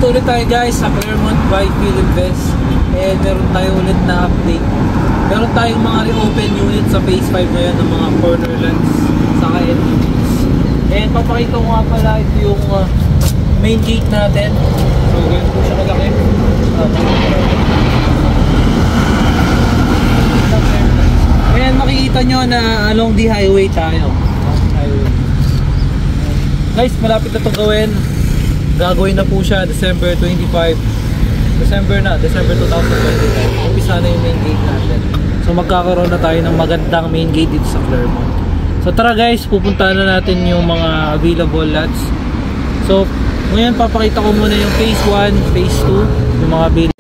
Nandito ulit tayo guys sa Claremont by Philinvest. And meron tayo ulit na update. Meron tayong mga reopen unit sa phase 5 ngayon ng mga corner lands saka LEDs. And papakita ko nga pala ito yung main gate natin. So ganyan po siya kalaki. Ayan, makikita nyo na along the highway tayo. Guys, malapit na ito gawin. Gagawin na po siya December 25. December 2025. Umpisa na yung main gate natin. So magkakaroon na tayo ng magandang main gate dito sa Claremont. So tara guys, pupuntahan na natin yung mga available lots. So ngayon papakita ko muna yung phase 1, phase 2, yung mga available.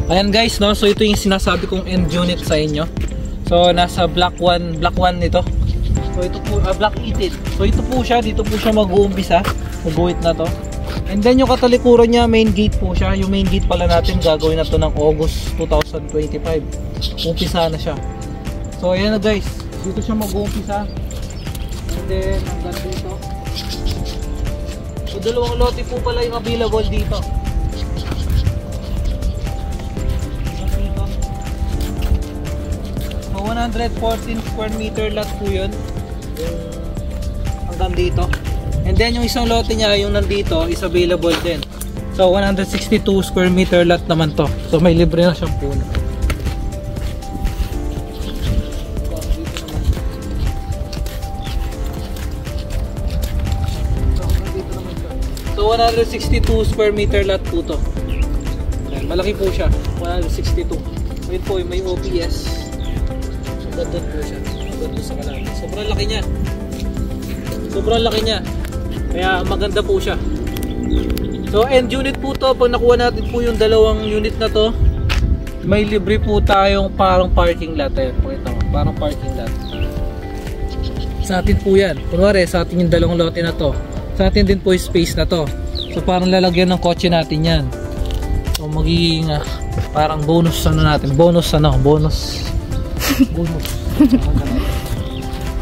Ayan guys, no? So ito yung sinasabi kong end unit sa inyo. So nasa black 1 ito. So ito po, black 18. So ito po siya, dito po siya mag-uumpisa. Mag-guhit na to. And then yung katalikuran niya, main gate po siya. Yung main gate pala natin gagawin na to ng August 2025. Umpisa na siya. So ayan na guys, dito siya mag-uumpisa. And then hanggang dito. So dalawang lote po pala yung available dito. So 114 square meter lot po yun. Yung hanggang dito. And then yung isang lote niya, yung nandito, is available din. So 162 square meter lot naman to. So may libre na siyang puno. So 162 square meter lot po to. Ayan, malaki po siya, 162. So yun po, may OPS. So doon po siya, doon sa kanan. Sobrang laki niya. Sobrang laki niya. Kaya maganda po siya. So end unit po to. Pag nakuha natin po yung dalawang unit na to, may libre po tayong parang parking lot. Ayan, pakita ko, parang parking lot. Sa atin po yan. Kunwari sa atin yung dalawang lote na to. Sa atin din po yung space na to. So parang lalagyan ng kotse natin yan. So magiging parang bonus ano natin. Bonus. Bonus.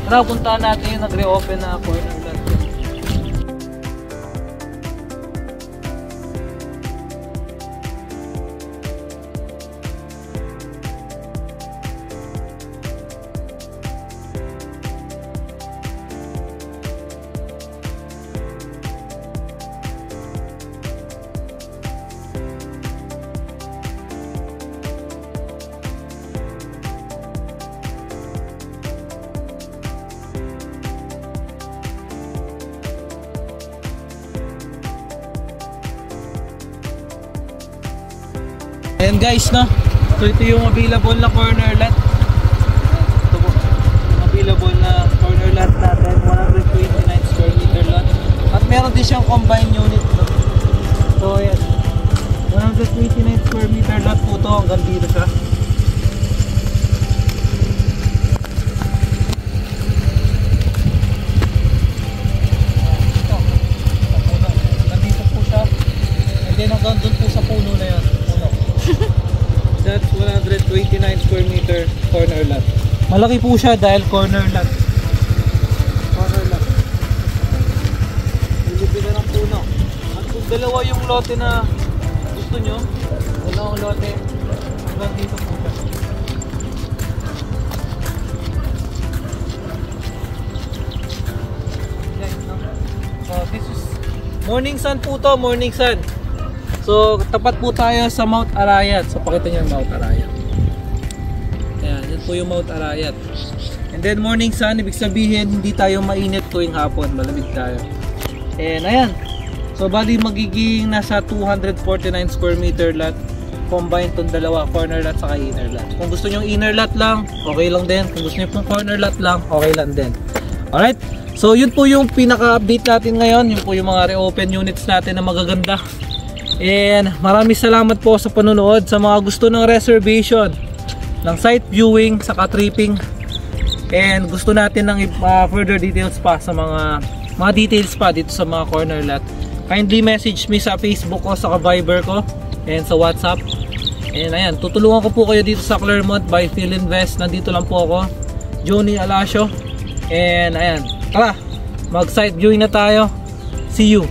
Tara, puntahan natin yung nagre-open na corner lot. Ayan guys, no? So ito yung available na corner lot. Ito po, available na corner lot natin, 129 square meter lot. At meron din siyang combined unit, no? So ayan, 129 square meter lot po to, hanggang dito siya. Hanggang dito po siya. And then hanggang dun po sa puno na yan. That's 129 square meter corner lot. Malaki po siya dahil corner lot. Corner lot. Ilipin na ng puno. At kung dalawa yung lote na gusto nyo, dalawang lote, hanggang dito po siya. So this is morning sun po to, morning sun. So, tapat po tayo sa Mount Arayat. So, pakita nyo yung Mount Arayat. Ayan, yan po yung Mount Arayat. And then, morning sun, ibig sabihin, hindi tayo mainit tuwing hapon. Malamig tayo. And, ayan. So, bali magiging nasa 249 square meter lot. Combine tong dalawa, corner lot saka inner lot. Kung gusto nyo inner lot lang, okay lang din. Kung gusto nyo pong corner lot lang, okay lang din. Alright? So, yun po yung pinaka-update natin ngayon. Yun po yung mga re-open units natin na magaganda. And maraming salamat po sa panonood. Sa mga gusto ng reservation ng site viewing saka tripping, and gusto natin ng further details pa sa mga details pa dito sa mga corner lot, kindly message me sa Facebook ko, sa Viber ko, and sa WhatsApp. And ayan, tutulungan ko po kayo dito sa Clermont by Philinvest. Nandito lang po ako, Johnny Alasio. And ayan, tara, mag site viewing na tayo. See you.